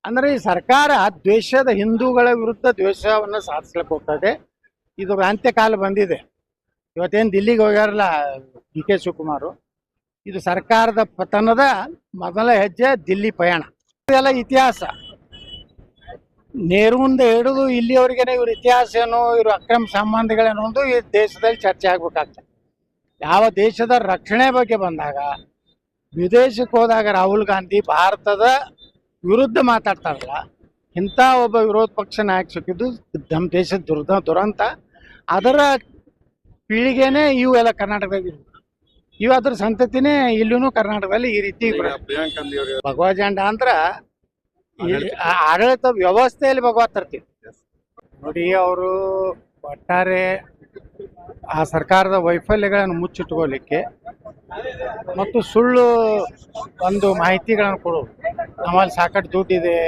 ಅಂದ್ರೆ ಈ ಸರ್ಕಾರ ದ್ವೇಷದ ಹಿಂದೂಗಳ ವಿರುದ್ಧ ದ್ವೇಷವನ್ನು ಸಾಧಿಸ್ಲಿಕ್ಕೆ ಹೋಗ್ತದೆ. ಇದು ಅಂತ್ಯಕಾಲ ಬಂದಿದೆ. ಇವತ್ತೇನು ದಿಲ್ಲಿಗೆ ಹೋಗ್ಯಾರಲ್ಲ ಡಿ.ಕೆ. ಶಿವಕುಮಾರ್, ಇದು ಸರ್ಕಾರದ ಪತನದ ಮೊದಲ ಹೆಜ್ಜೆ ದಿಲ್ಲಿ ಪಯಣ. ಇದೆಲ್ಲ ಇತಿಹಾಸ. ನೆಹರೂಂದ ಹಿಡಿದು ಇಲ್ಲಿಯವರೆಗೆ ಇವ್ರ ಇತಿಹಾಸ ಏನು, ಇವ್ರ ಅಕ್ರಮ ಸಂಬಂಧಗಳೇನು ಒಂದು ಈ ದೇಶದಲ್ಲಿ ಚರ್ಚೆ ಆಗ್ಬೇಕಾಗ್ತದೆ. ಯಾವ ದೇಶದ ರಕ್ಷಣೆ ಬಗ್ಗೆ ಬಂದಾಗ, ವಿದೇಶಕ್ಕೆ ಹೋದಾಗ ರಾಹುಲ್ ಗಾಂಧಿ ಭಾರತದ ವಿರುದ್ಧ ಮಾತಾಡ್ತಾರಲ್ಲ, ಇಂಥ ಒಬ್ಬ ವಿರೋಧ ಪಕ್ಷ ನಾಯಕ ಸಿಕ್ಕಿದ್ದು ನಮ್ಮ ದೇಶದ ದುರಂತ. ಅದರ ಪೀಳಿಗೆನೇ ಇವು ಎಲ್ಲ ಕರ್ನಾಟಕದಾಗ ಇವು ಅದ್ರ ಸಂತತಿನೇ ಇಲ್ಲೂ ಕರ್ನಾಟಕದಲ್ಲಿ ಈ ರೀತಿ ಭಗವಜಾಂಡ ಅಂದ್ರ ಆಡಳಿತ ವ್ಯವಸ್ಥೆಯಲ್ಲಿ ಭಗವ ತರ್ತೀವಿ ನೋಡಿ. ಅವರು ಒಟ್ಟಾರೆ ಆ ಸರ್ಕಾರದ ವೈಫಲ್ಯಗಳನ್ನು ಮುಚ್ಚಿಟ್ಕೋಲಿಕ್ಕೆ ಮತ್ತು ಸುಳ್ಳು ಒಂದು ಮಾಹಿತಿಗಳನ್ನು ಕೊಡೋದು. ನಮ್ಮಲ್ಲಿ ಸಾಕಷ್ಟು ದುಡ್ಡಿದೆ,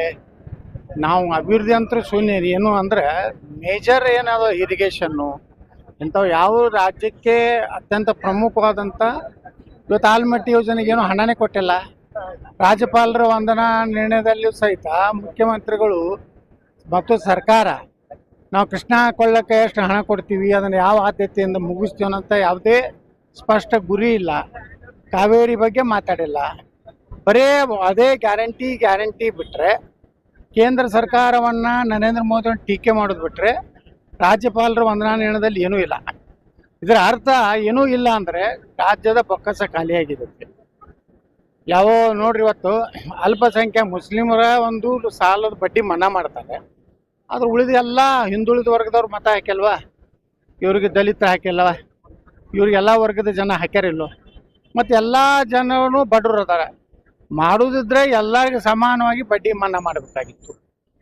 ನಾವು ಅಭಿವೃದ್ಧಿ ಅಂತ ಶೂನ್ಯ ಏನು ಅಂದ್ರೆ ಮೇಜರ್ ಏನದು ಇರಿಗೇಷನ್ನು ಇಂಥವು ಯಾವ ರಾಜ್ಯಕ್ಕೆ ಅತ್ಯಂತ ಪ್ರಮುಖವಾದಂಥ ಇವತ್ತು ಆಲ್ಮಟ್ಟಿ ಯೋಜನೆಗೆ ಏನು ಹಣನೇ ಕೊಟ್ಟಿಲ್ಲ. ರಾಜ್ಯಪಾಲರ ವಂದನಾ ನಿರ್ಣಯದಲ್ಲಿಯೂ ಸಹಿತ ಮುಖ್ಯಮಂತ್ರಿಗಳು ಮತ್ತು ಸರ್ಕಾರ ನಾವು ಕೃಷ್ಣಾ ಕೊಳ್ಳಕ್ಕೆ ಎಷ್ಟು ಹಣ ಕೊಡ್ತೀವಿ, ಅದನ್ನು ಯಾವ ಆದ್ಯತೆಯಿಂದ ಮುಗಿಸ್ತೀವಿ ಅನ್ನೋಂಥ ಯಾವುದೇ ಸ್ಪಷ್ಟ ಗುರಿ ಇಲ್ಲ. ಕಾವೇರಿ ಬಗ್ಗೆ ಮಾತಾಡಿಲ್ಲ. ಬರೇ ಅದೇ ಗ್ಯಾರಂಟಿ ಬಿಟ್ಟರೆ, ಕೇಂದ್ರ ಸರ್ಕಾರವನ್ನು ನರೇಂದ್ರ ಮೋದಿ ಟೀಕೆ ಮಾಡೋದು ಬಿಟ್ಟರೆ ರಾಜ್ಯಪಾಲರ ವಂದನಾ ನಿರ್ಣಯದಲ್ಲಿ ಏನೂ ಇಲ್ಲ. ಇದರ ಅರ್ಥ ಏನೂ ಇಲ್ಲ ಅಂದರೆ ರಾಜ್ಯದ ಬೊಕ್ಕಸ ಖಾಲಿಯಾಗಿದೆ. ಯಾವ ನೋಡ್ರಿ, ಇವತ್ತು ಅಲ್ಪಸಂಖ್ಯಾತ ಮುಸ್ಲಿಮರ ಒಂದು ಸಾಲದ ಬಡ್ಡಿ ಮನ್ನಾ ಮಾಡ್ತಾರೆ. ಆದ್ರೆ ಉಳಿದ ಎಲ್ಲ ಹಿಂದುಳಿದ ವರ್ಗದವ್ರು ಮತ ಹಾಕಿಲ್ವಾ? ಇವ್ರಿಗೆ ದಲಿತರು ಹಾಕಿಲ್ವ? ಇವ್ರಿಗೆಲ್ಲ ವರ್ಗದ ಜನ ಹಾಕ್ಯಾರಿಲ್ಲೋ? ಮತ್ತು ಎಲ್ಲ ಜನರು ಬಡವರು ಅದಾರ. ಮಾಡೋದಿದ್ರೆ ಎಲ್ಲರಿಗೂ ಸಮಾನವಾಗಿ ಬಡ್ಡಿ ಮನ್ನಾ ಮಾಡಬೇಕಾಗಿತ್ತು.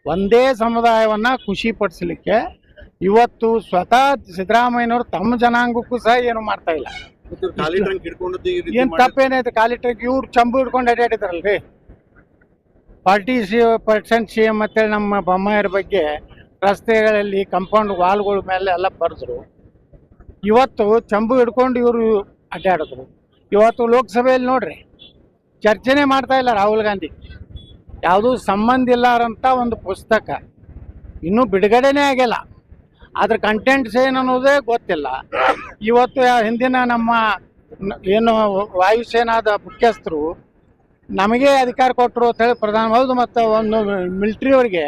ಒಂದೇ ಸಮುದಾಯವನ್ನು ಖುಷಿ ಪಡಿಸಲಿಕ್ಕೆ ಇವತ್ತು ಸ್ವತಃ ಸಿದ್ದರಾಮಯ್ಯನವರು ತಮ್ಮ ಜನಾಂಗಕ್ಕೂ ಸಹ ಏನು ಮಾಡ್ತಾ ಇಲ್ಲ. ಏನ್ ತಪ್ಪೇನೈತೆ? ಖಾಲಿ ಟ್ರಕ್ ಇವ್ರು ಚಂಬು ಹಿಡ್ಕೊಂಡು ಅಡ್ಡಾಡಿದಾರಲ್ರಿ. 40% CM ಅಂತೇಳಿ ನಮ್ಮ ಬೊಮ್ಮಾಯರ ಬಗ್ಗೆ ರಸ್ತೆಗಳಲ್ಲಿ ಕಂಪೌಂಡ್ ವಾಲ್ಗಳ ಮೇಲೆ ಎಲ್ಲ ಬರೆದ್ರು. ಇವತ್ತು ಚಂಬು ಹಿಡ್ಕೊಂಡು ಇವರು ಅಡ್ಡಾಡಿದ್ರು. ಇವತ್ತು ಲೋಕಸಭೆಯಲ್ಲಿ ನೋಡ್ರಿ, ಚರ್ಚೆನೇ ಮಾಡ್ತಾ ಇಲ್ಲ ರಾಹುಲ್ ಗಾಂಧಿ. ಯಾವುದೂ ಸಂಬಂಧ ಇಲ್ಲಾರಂಥ ಒಂದು ಪುಸ್ತಕ ಇನ್ನೂ ಬಿಡುಗಡೆನೇ ಆಗಿಲ್ಲ. ಅದ್ರ ಕಂಟೆಂಟ್ಸ್ ಏನು ಅನ್ನೋದೇ ಗೊತ್ತಿಲ್ಲ. ಇವತ್ತು ಹಿಂದಿನ ನಮ್ಮ ಏನು ವಾಯುಸೇನಾದ ಮುಖ್ಯಸ್ಥರು ನಮಗೆ ಅಧಿಕಾರ ಕೊಟ್ಟರು ಅಂತ ಹೇಳಿ ಪ್ರಧಾನ ಮತ್ತು ಒಂದು ಮಿಲಿಟ್ರಿಯವರಿಗೆ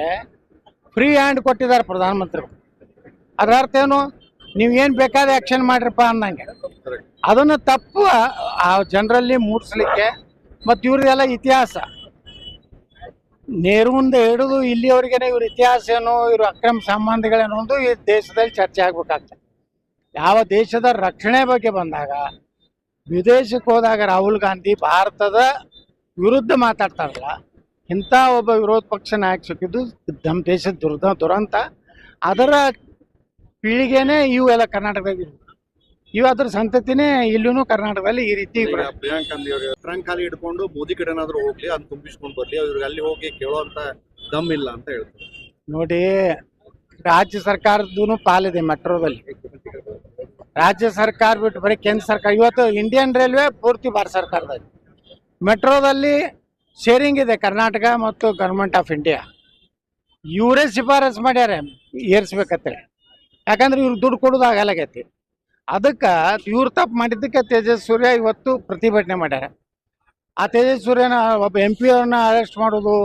ಫ್ರೀ ಹ್ಯಾಂಡ್ ಕೊಟ್ಟಿದ್ದಾರೆ ಪ್ರಧಾನಮಂತ್ರಿಗಳು. ಅದರ ಅರ್ಥ ಏನು? ನೀವೇನು ಬೇಕಾದ ಆ್ಯಕ್ಷನ್ ಮಾಡ್ರಪ್ಪ ಅನ್ನಂಗೆ. ಅದನ್ನು ತಪ್ಪು ಆ ಜನರಲ್ಲಿ ಮೂಡಿಸ್ಲಿಕ್ಕೆ ಮತ್ತು ಇವ್ರದೆಲ್ಲ ಇತಿಹಾಸ ನೆಹರೂಂದ ಹಿಡಿದು ಇಲ್ಲಿಯವರೆಗೆ ಇವ್ರ ಇತಿಹಾಸ ಏನು, ಇವ್ರ ಅಕ್ರಮ ಸಂಬಂಧಗಳೇನು ಒಂದು ಈ ದೇಶದಲ್ಲಿ ಚರ್ಚೆ ಆಗ್ಬೇಕಾಗ್ತದೆ. ಯಾವ ದೇಶದ ರಕ್ಷಣೆ ಬಗ್ಗೆ ಬಂದಾಗ, ವಿದೇಶಕ್ಕೆ ಹೋದಾಗ ರಾಹುಲ್ ಗಾಂಧಿ ಭಾರತದ ವಿರುದ್ಧ ಮಾತಾಡ್ತಾರಲ್ಲ, ಇಂಥ ಒಬ್ಬ ವಿರೋಧ ಪಕ್ಷ ನಾಯಕ ಸಿಕ್ಕಿದ್ದು ನಮ್ಮ ದೇಶದ ದುರಂತ. ಅದರ ಪೀಳಿಗೆನೇ ಇವು ಎಲ್ಲ ಕರ್ನಾಟಕದಾಗ ಇವು ಅದ್ರ ಸಂತತಿನೇ ಇಲ್ಲೂ ಕರ್ನಾಟಕದಲ್ಲಿ ಈ ರೀತಿ. ಪ್ರಿಯಾಂಕ್ ಗಾಂಧಿ ಅವರು ಟ್ರಂಕ್ ಖಾಲಿ ಹಿಡ್ಕೊಂಡು ಮೋದಿ ಕಡೆನಾದ್ರೂ ಹೋಗ್ಲಿ, ಅದನ್ನ ತುಂಬಿಸ್ಕೊಂಡು ಬರ್ಲಿ, ಅವ್ರಿಗೆ ಅಲ್ಲಿ ಹೋಗಿ ಕೇಳೋಂತ ದಮ್ ಇಲ್ಲ ಅಂತ ಹೇಳ್ತಾರೆ ನೋಡಿ. ರಾಜ್ಯ ಸರ್ಕಾರದ್ದು ಪಾಲಿದೆ ಮೆಟ್ರೋದಲ್ಲಿ. ರಾಜ್ಯ ಸರ್ಕಾರ ಬಿಟ್ಟು ಬರೀ ಕೇಂದ್ರ ಸರ್ಕಾರ. ಇವತ್ತು ಇಂಡಿಯನ್ ರೈಲ್ವೆ ಪೂರ್ತಿ ಭಾರತ ಸರ್ಕಾರದಲ್ಲಿ. ಮೆಟ್ರೋದಲ್ಲಿ ಶೇರಿಂಗ್ ಇದೆ ಕರ್ನಾಟಕ ಮತ್ತು ಗೌರ್ಮೆಂಟ್ ಆಫ್ ಇಂಡಿಯಾ. ಇವರೇ ಶಿಫಾರಸು ಮಾಡ್ಯಾರ ಏರಿಸ್ಬೇಕಂತೇಳಿ. ಯಾಕಂದ್ರೆ ಇವ್ರು ದುಡ್ಡು ಕೊಡೋದು ಆಗಲಾಗೈತಿ. ಅದಕ್ಕೆ ಇವ್ರು ತಪ್ಪು ಮಾಡಿದ್ದಕ್ಕೆ ತೇಜಸ್ ಸೂರ್ಯ ಇವತ್ತು ಪ್ರತಿಭಟನೆ ಮಾಡ್ಯಾರ. ಆ ತೇಜಸ್ ಸೂರ್ಯನ ಒಬ್ಬ MP ಅವ್ರನ್ನ ಅರೆಸ್ಟ್ ಮಾಡೋದು,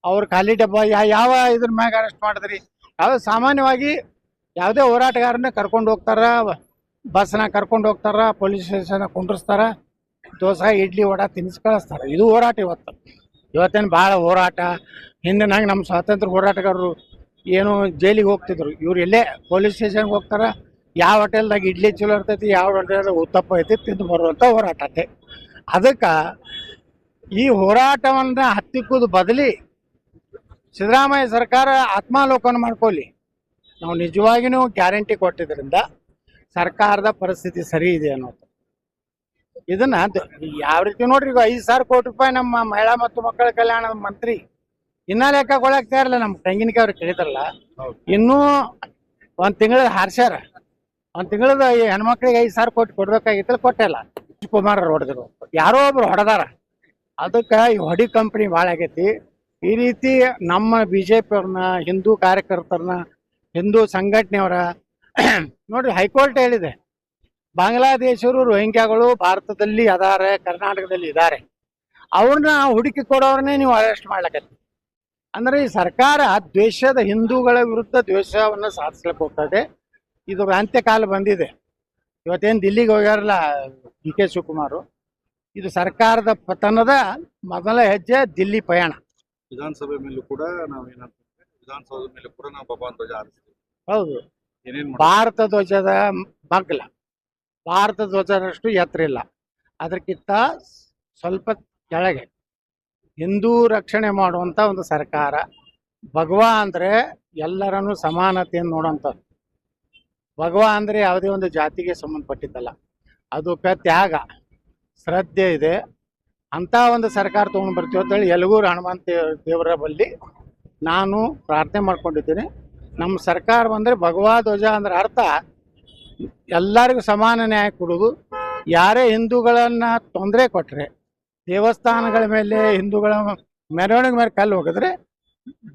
ಅವ್ರ ಖಾಲಿ ಡಬ್ಬ ಯಾವ ಇದ್ರ ಮ್ಯಾಗ ಅರೆಸ್ಟ್ ಮಾಡಿದ್ರಿ? ಯಾವ ಸಾಮಾನ್ಯವಾಗಿ ಯಾವುದೇ ಹೋರಾಟಗಾರನ್ನ ಕರ್ಕೊಂಡು ಹೋಗ್ತಾರ, ಬಸ್ನ ಕರ್ಕೊಂಡು ಹೋಗ್ತಾರ, ಪೊಲೀಸ್ ಸ್ಟೇಷನ್ ಕುಂಡ್ರಿಸ್ತಾರ, ದೋಸೆ ಇಡ್ಲಿ ವಡ ತಿನ್ನಿಸಿ ಕಳಿಸ್ತಾರೆ. ಇದು ಹೋರಾಟ. ಇವತ್ತೇನು ಭಾಳ ಹೋರಾಟ. ಹಿಂದಿನಾಗ ನಮ್ಮ ಸ್ವಾತಂತ್ರ್ಯ ಹೋರಾಟಗಾರರು ಏನು ಜೈಲಿಗೆ ಹೋಗ್ತಿದ್ರು, ಇವ್ರು ಎಲ್ಲೇ ಪೊಲೀಸ್ ಸ್ಟೇಷನ್ಗೆ ಹೋಗ್ತಾರ. ಯಾವ ಹೋಟೆಲ್ದಾಗ ಇಡ್ಲಿ ಚಲೋ ಇರ್ತೈತಿ, ಯಾವ ಹೋಟೆಲ್ದಾಗ ಉತ್ತಪ್ಪ ಐತಿ ತಿಂದು ಬರುವಂಥ ಹೋರಾಟ ಐತೆ. ಅದಕ್ಕೆ ಈ ಹೋರಾಟವನ್ನು ಹತ್ತಿಕ್ಕುವುದು ಬದಲಿ ಸಿದ್ದರಾಮಯ್ಯ ಸರ್ಕಾರ ಆತ್ಮಾವಲೋಕನ ಮಾಡ್ಕೊಳ್ಳಿ. ನಾವು ನಿಜವಾಗಿಯೂ ಗ್ಯಾರಂಟಿ ಕೊಟ್ಟಿದ್ದರಿಂದ ಸರ್ಕಾರದ ಪರಿಸ್ಥಿತಿ ಸರಿ ಇದೆ ಅನ್ನೋದು. ಇದನ್ನ ಯಾವ ರೀತಿ ನೋಡ್ರಿ, ಈಗ 5,000 ಕೋಟಿ ರೂಪಾಯಿ ನಮ್ಮ ಮಹಿಳಾ ಮತ್ತು ಮಕ್ಕಳ ಕಲ್ಯಾಣ ಮಂತ್ರಿ ಇನ್ನೂ ಲೆಕ್ಕ ಕೊಡಕ್ತಾ ಇರಲ್ಲ. ನಮ್ಮ ತೆಂಗಿನಕಾಯಿ ಅವ್ರಿಗೆ ಕೇಳಿದ್ರಲ್ಲ, ಇನ್ನೂ ಒಂದು ತಿಂಗಳ ಹಾರ್ಸ್ಯಾರ. ಒಂದು ತಿಂಗಳದ ಹೆಣ್ಮಕ್ಳಿಗೆ 5,000 ಕೋಟಿ ಕೊಡ್ಬೇಕಾಗಿತ್ತು, ಕೊಟ್ಟಿಲ್ಲ. ಕುಮಾರ್ ಹೊಡೆದ್ರು, ಯಾರೋ ಒಬ್ರು ಹೊಡೆದಾರ. ಅದಕ್ಕೆ ಈ ಹೊಡಿ ಕಂಪ್ನಿ ಭಾಳ ಆಗೈತಿ. ಈ ರೀತಿ ನಮ್ಮ ಬಿ ಜೆ ಪಿಯವ್ರನ್ನ, ಹಿಂದೂ ಕಾರ್ಯಕರ್ತರನ್ನ, ಹಿಂದೂ ಸಂಘಟನೆಯವರ ನೋಡ್ರಿ, ಹೈಕೋರ್ಟ್ ಹೇಳಿದೆ ಬಾಂಗ್ಲಾದೇಶರು ರೋಹಿಂಗ್ಯಾಗಳು ಭಾರತದಲ್ಲಿ ಅದಾರೆ, ಕರ್ನಾಟಕದಲ್ಲಿ ಇದ್ದಾರೆ, ಅವ್ರನ್ನ ಹುಡುಕಿ ಕೊಡೋರನ್ನೇ ನೀವು ಅರೆಸ್ಟ್ ಮಾಡ್ಲಕತ್ತಿ. ಅಂದ್ರೆ ಈ ಸರ್ಕಾರ ಹಿಂದೂಗಳ ವಿರುದ್ಧ ದ್ವೇಷವನ್ನು ಸಾಧಿಸ್ಲಿಕ್ಕೆ ಹೋಗ್ತದೆ. ಇದು ಅಂತ್ಯಕಾಲ ಬಂದಿದೆ. ಇವತ್ತೇನು ದಿಲ್ಲಿಗೆ ಹೋಗ್ಯಾರಲ್ಲ ಡಿ ಕೆ ಶಿವಕುಮಾರ್, ಇದು ಸರ್ಕಾರದ ಪತನದ ಮೊದಲ ಹೆಜ್ಜೆ ದಿಲ್ಲಿ ಪಯಣ. ವಿಧಾನಸಭೆ ಮೇಲೂ ಕೂಡ ವಿಧಾನಸೌಧದ ಮೇಲೆ ಕೂಡ ನಾವು ಭಗವಾನ್ ಧ್ವಜ ಹಾರಿಸ್ತೀವಿ. ಹೌದು, ಏನೇನ್ ಭಾರತ ಧ್ವಜದ ಮಗ್ಲ, ಭಾರತ ಧ್ವಜದಷ್ಟು ಎತ್ತರ ಇಲ್ಲ, ಅದಕ್ಕಿಂತ ಸ್ವಲ್ಪ ಕೆಳಗೆ ಹಿಂದೂ ರಕ್ಷಣೆ ಮಾಡುವಂತ ಒಂದು ಸರ್ಕಾರ. ಭಗವಾ ಅಂದ್ರೆ ಎಲ್ಲರನ್ನು ಸಮಾನತೆಯನ್ನು ನೋಡುವಂಥದ್ದು. ಭಗವಾ ಅಂದ್ರೆ ಯಾವುದೇ ಒಂದು ಜಾತಿಗೆ ಸಂಬಂಧಪಟ್ಟಿದ್ದಲ್ಲ, ಅದಕ್ಕೆ ತ್ಯಾಗ, ಶ್ರದ್ಧೆ ಇದೆ. ಅಂತ ಒಂದು ಸರ್ಕಾರ ತೊಗೊಂಡು ಬರ್ತೀವಿ ಅಂತೇಳಿ ಯಲಗೂರು ಹನುಮಂತ ದೇವರ ಬಳಿ ನಾನು ಪ್ರಾರ್ಥನೆ ಮಾಡ್ಕೊಂಡಿದ್ದೀನಿ. ನಮ್ಮ ಸರ್ಕಾರ ಬಂದರೆ ಭಗವಾ ಧ್ವಜ ಅಂದ್ರೆ ಅರ್ಥ ಎಲ್ಲರಿಗೂ ಸಮಾನ ನ್ಯಾಯ ಕೊಡೋದು. ಯಾರೇ ಹಿಂದೂಗಳನ್ನ ತೊಂದರೆ ಕೊಟ್ಟರೆ, ದೇವಸ್ಥಾನಗಳ ಮೇಲೆ ಹಿಂದೂಗಳ ಮೆರವಣಿಗೆ ಮೇಲೆ ಕಲ್ಲು ಹೋಗಿದ್ರೆ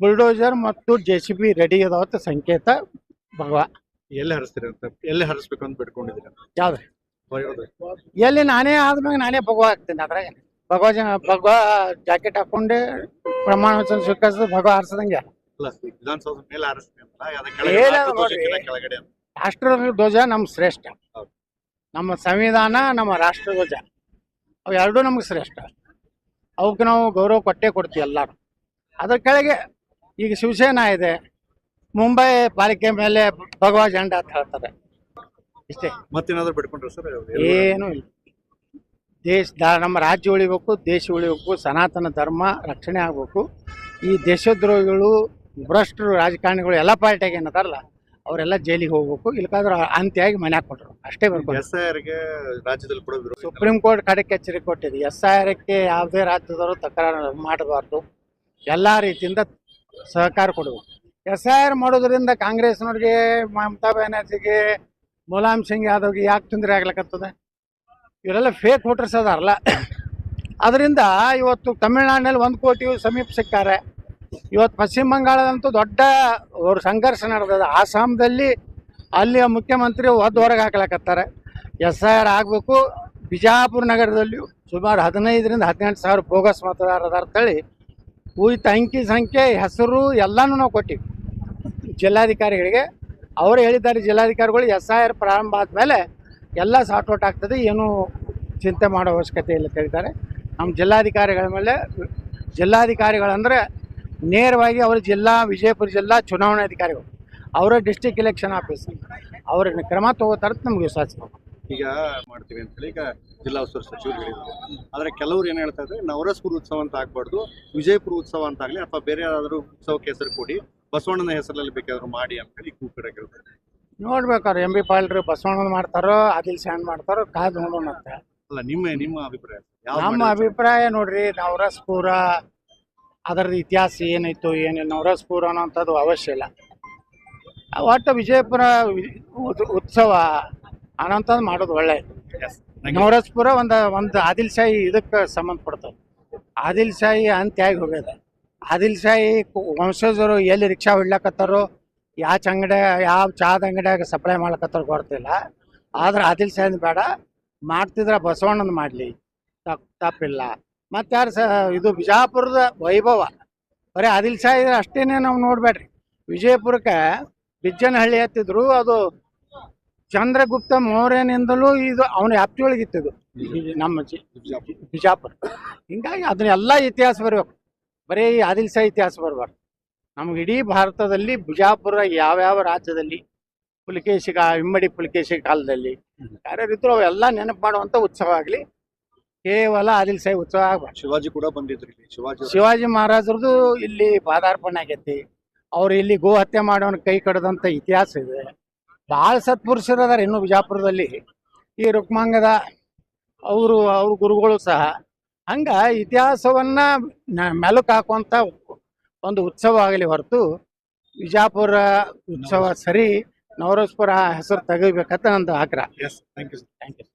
ಬುಲ್ಡೋಜರ್ ಮತ್ತು JCB ರೆಡಿ ಅದಾವತ್ತ ಸಂಕೇತ ಭಗವಾ. ಎಲ್ಲಿ ಹರಿಸ್ತೀರಿ ಅಂತ, ಎಲ್ಲಿ ಹರಿಸ್ಬೇಕು ಅಂತ ಬಿಟ್ಕೊಂಡಿದ್ದೀರಿ? ಯಾವ್ದು ಎಲ್ಲಿ ನಾನೇ ಆದ್ಮೇಲೆ ನಾನೇ ಭಗವಾ ಆಗ್ತೀನಿ. ಅದ್ರಾಗ ಭಗವಾ ಜಾಕೆಟ್ ಹಾಕೊಂಡೆ ಪ್ರಮಾಣ ವಚನ ಸ್ವೀಕರಿಸಿದ ಭಗವಾ ಹಾರಿಸದಂಗೆ ಅಲ್ಲ, ವಿಧಾನಸೌಧ ಮೇಲೆ ಹಾರಿಸ್ತೀನಿ ಮೇಲೆ ಅಂತ ನೋಡ್ರಿ. ಕೆಳಗಡೆ ಅಂತ. ರಾಷ್ಟ್ರ ಧ್ವಜ ನಮ್ಮ ಶ್ರೇಷ್ಠ, ಹೌದು. ನಮ್ಮ ಸಂವಿಧಾನ, ನಮ್ಮ ರಾಷ್ಟ್ರ ಧ್ವಜ ಅವು ಎರಡೂ ನಮ್ಗೆ ಶ್ರೇಷ್ಠ. ಅವಕ್ಕೆ ನಾವು ಗೌರವ ಕೊಟ್ಟೇ ಕೊಡ್ತೀವಿ ಎಲ್ಲರೂ. ಅದ್ರ ಕೆಳಗೆ ಈಗ ಶಿವಸೇನಾ ಇದೆ, ಮುಂಬೈ ಪಾಲಿಕೆ ಮೇಲೆ ಭಗವಾ ಜೆಂಡಾ ಅಂತ ಹೇಳ್ತಾರೆ, ಇಷ್ಟೇ. ಮತ್ತೇನಾದ್ರು ಬಿಟ್ಕೊಂಡ್ರೆ ಸರ್? ಏನೂ ಇಲ್ಲ. ನಮ್ಮ ರಾಜ್ಯ ಉಳಿಬೇಕು, ದೇಶ ಉಳಿಬೇಕು, ಸನಾತನ ಧರ್ಮ ರಕ್ಷಣೆ ಆಗಬೇಕು. ಈ ದೇಶದ್ರೋಹಿಗಳು, ಭ್ರಷ್ಟರು, ರಾಜಕಾರಣಿಗಳು ಎಲ್ಲ ಪಾರ್ಟಿಯಾಗಿ ಏನದಾರಲ್ಲ ಅವರೆಲ್ಲ ಜೈಲಿಗೆ ಹೋಗ್ಬೇಕು, ಇಲ್ಲಕಾದ್ರೆ ಅಂತ್ಯಾಗಿ ಮನೆ ಹಾಕ್ಕೊಟ್ರು ಅಷ್ಟೇ ಬರ್ಬೇಕು. SIR ಗೆ ರಾಜ್ಯದಲ್ಲಿ ಕೂಡ ವಿರೋಧ. ಸುಪ್ರೀಂ ಕೋರ್ಟ್ ಕಡೆಗೆ ಎಚ್ಚರಿಕೆ ಕೊಟ್ಟಿದೆ, SIR ಗೆ ಯಾವುದೇ ರಾಜ್ಯದವರು ತಕರಾರು ಮಾಡಬಾರ್ದು, ಎಲ್ಲ ರೀತಿಯಿಂದ ಸಹಕಾರ ಕೊಡಬೇಕು. SIR ಮಾಡೋದ್ರಿಂದ ಕಾಂಗ್ರೆಸ್ನವ್ರಿಗೆ, ಮಮತಾ ಬ್ಯಾನರ್ಜಿಗೆ, ಮುಲಾಯಂ ಸಿಂಗ್ ಯಾದವ್ಗೆ ಯಾಕೆ ತೊಂದರೆ ಆಗ್ಲಿಕ್ಕತ್ತದೆ? ಇವರೆಲ್ಲ ಫೇಕ್ ವೋಟರ್ಸ್ ಅದಾರಲ್ಲ. ಅದರಿಂದ ಇವತ್ತು ತಮಿಳ್ನಾಡಿನಲ್ಲಿ 1 ಕೋಟಿ ಸಮೀಪ ಸಿಕ್ಕಾರೆ. ಇವತ್ತು ಪಶ್ಚಿಮ ಬಂಗಾಳದಂತೂ ದೊಡ್ಡ ಅವ್ರ ಸಂಘರ್ಷ ನಡೆದಿದೆ. ಆಸಾಮದಲ್ಲಿ ಅಲ್ಲಿಯ ಮುಖ್ಯಮಂತ್ರಿ ಹೊರಗೆ ಹಾಕ್ಲಕತ್ತಾರೆ. SIR ಆಗಬೇಕು. ಬಿಜಾಪುರ ನಗರದಲ್ಲಿ ಸುಮಾರು 15,000 ರಿಂದ 18,000 ಬೋಗಸ್ ಮತದಾರರ ಅಂತೇಳಿ ಉಳಿತ ಅಂಕಿ ಸಂಖ್ಯೆ, ಹೆಸರು ಎಲ್ಲನೂ ನಾವು ಕೊಟ್ಟಿವಿ ಜಿಲ್ಲಾಧಿಕಾರಿಗಳಿಗೆ. ಅವರು ಹೇಳಿದ್ದಾರೆ, ಜಿಲ್ಲಾಧಿಕಾರಿಗಳು SIR ಪ್ರಾರಂಭ ಆದಮೇಲೆ ಎಲ್ಲ ಸಾರ್ಟ್ಔಟ್ ಆಗ್ತದೆ, ಏನೂ ಚಿಂತೆ ಮಾಡೋ ಅವಶ್ಯಕತೆ ಇಲ್ಲ ಅಂತ ಹೇಳ್ತಾರೆ. ನಮ್ಮ ಜಿಲ್ಲಾಧಿಕಾರಿಗಳ ಮೇಲೆ, ಜಿಲ್ಲಾಧಿಕಾರಿಗಳಂದರೆ ನೇರವಾಗಿ ಅವರು ವಿಜಯಪುರ ಜಿಲ್ಲಾ ಚುನಾವಣಾಧಿಕಾರಿಗಳು, ಅವರ ಡಿಸ್ಟ್ರಿಕ್ಟ್ ಎಲೆಕ್ಷನ್ ಆಫೀಸರ್, ಅವ್ರನ್ನ ಕ್ರಮ ತಗೋತಾರಂತ ನಮ್ಗೆ ವಿಶ್ವಾಸ. ಈಗ ಮಾಡ್ತೀವಿ ಅಂತ ಹೇಳಿ ಈಗ ಜಿಲ್ಲಾ ಉಸ್ತುವಾರಿ ಸಚಿವರು ಹೇಳಿದ್ರು. ಆದ್ರೆ ಕೆಲವರು ಏನ್ ಹೇಳ್ತಾ ಇದ್ರೆ, ನವರಸಪುರ ಉತ್ಸವ ಅಂತ ಆಗ್ಬಾರ್ದು, ವಿಜಯಪುರ ಉತ್ಸವ ಅಂತ ಆಗ್ಲಿ, ಅಥವಾ ಬೇರೆ ಯಾವ್ದಾದ್ರು ಉತ್ಸವಕ್ಕೆ ಹೆಸರು ಕೊಡಿ, ಬಸವಣ್ಣನ ಹೆಸರಲ್ಲಿ ಬೇಕಾದ್ರೂ ಮಾಡಿ ಅಂತ ಹೇಳಿ ಕೂಪಿರಾಗಿರ್ತಾರೆ. ನೋಡ್ಬೇಕಾದ್ರೆ MB ಪಾಲ್ರು ಬಸವಣ್ಣ ಮಾಡ್ತಾರೋ, ಆದಿಲ್ ಶಾನ್ ಮಾಡ್ತಾರೋ, ಕಾದು ನೋಡೋಣ ಅಂತ. ಅಲ್ಲ, ನಿಮ್ಮ ಅಭಿಪ್ರಾಯ? ನಮ್ಮ ಅಭಿಪ್ರಾಯ ನೋಡ್ರಿ, ನವರಸಪುರ ಅದರ ಇತಿಹಾಸ ಏನಾಯ್ತು ಏನಿಲ್ಲ, ನವರಸಪುರ ಅನ್ನೋಂಥದ್ದು ಅವಶ್ಯ ಇಲ್ಲ. ಒಟ್ಟು ವಿಜಯಪುರ ಉತ್ಸವ ಅನ್ನೋಂಥದ್ದು ಮಾಡೋದು ಒಳ್ಳೆಯದು. ನವರಸಪುರ ಒಂದು ಆದಿಲ್ ಶಾಹಿ ಇದಕ್ಕೆ ಸಂಬಂಧಪಡ್ತದೆ. ಆದಿಲ್ ಶಾಹಿ ಅಂತ್ಯ ಆಗಿ ಹೋಗ್ಯದ. ಆದಿಲ್ ಶಾಹಿ ವಂಶಜರು ಎಲ್ಲಿ ರಿಕ್ಷಾ ಹೊಡ್ಲಕತ್ತಾರೋ, ಯಾವ ಚಾದ ಅಂಗಡಿಯಾಗ ಸಪ್ಲೈ ಮಾಡ್ಲಕತ್ತಾರ ಗೊತ್ತಿಲ್ಲ. ಆದ್ರೆ ಆದಿಲ್ ಶಾಹಿ ಬೇಡ, ಮಾಡ್ತಿದ್ರೆ ಬಸವಣ್ಣನ ಮಾಡಲಿ, ತಪ್ಪಿಲ್ಲ. ಮತ್ತು ಯಾರು ಇದು ಬಿಜಾಪುರದ ವೈಭವ ಬರೀ ಆದಿಲ್ ಶಾಹಿ ಅಷ್ಟೇನೆ ನಾವು ನೋಡ್ಬೇಡ್ರಿ. ವಿಜಯಪುರಕ್ಕೆ ಬಿಜ್ಜನಹಳ್ಳಿ ಹತ್ತಿದ್ರು, ಅದು ಚಂದ್ರಗುಪ್ತ ಮೌರ್ಯನಿಂದಲೂ ಇದು ಅವನ ವ್ಯಾಪ್ತಿಯೊಳಗಿತ್ತಿದ್ದು ನಮ್ಮ ಬಿಜಾಪುರ. ಹಿಂಗಾಗಿ ಅದನ್ನೆಲ್ಲ ಇತಿಹಾಸ ಬರಬೇಕು, ಬರೀ ಆದಿಲ್ ಶಾಹಿ ಇತಿಹಾಸ ಬರಬಾರ್ದು. ನಮ್ಗೆ ಇಡೀ ಭಾರತದಲ್ಲಿ ಬಿಜಾಪುರ ಯಾವ್ಯಾವ ರಾಜ್ಯದಲ್ಲಿ ಇಮ್ಮಡಿ ಪುಲಿಕೇಶಿ ಕಾಲದಲ್ಲಿ ಯಾರ್ಯಾರಿದ್ರು ಅವೆಲ್ಲ ನೆನಪು ಮಾಡುವಂಥ ಉತ್ಸವ ಆಗಲಿ, ಕೇವಲ ಆದಿಲ್ ಶಾಹಿ ಉತ್ಸವ ಆಗ್ಬಾರ್ದು. ಶಿವಾಜಿ ಕೂಡ ಬಂದಿದ್ರು ಇಲ್ಲಿ. ಶಿವಾಜಿ ಮಹಾರಾಜರದು ಇಲ್ಲಿ ಪಾದಾರ್ಪಣೆ ಆಗೈತಿ. ಅವ್ರು ಇಲ್ಲಿ ಗೋ ಹತ್ಯೆ ಮಾಡೋನ್ ಕೈ ಕಡದಂಥ ಇತಿಹಾಸ ಇದೆ. ಭಾಳ ಸತ್ಪುರುಷರು ಅದಾರ ಇನ್ನು ಬಿಜಾಪುರದಲ್ಲಿ. ಈ ರುಕ್ಮಾಂಗದ ಅವ್ರ ಗುರುಗಳು ಸಹ. ಹಂಗ ಇತಿಹಾಸವನ್ನ ಮೆಲುಕು ಹಾಕುವಂಥ ಒಂದು ಉತ್ಸವ ಆಗಲಿ ಹೊರತು ವಿಜಾಪುರ ಉತ್ಸವ ಸರಿ, ನವರಸಪುರ ಹೆಸರು ತೆಗಿಬೇಕಂತ ನಂದು ಆಗ್ರಹ. Thank you.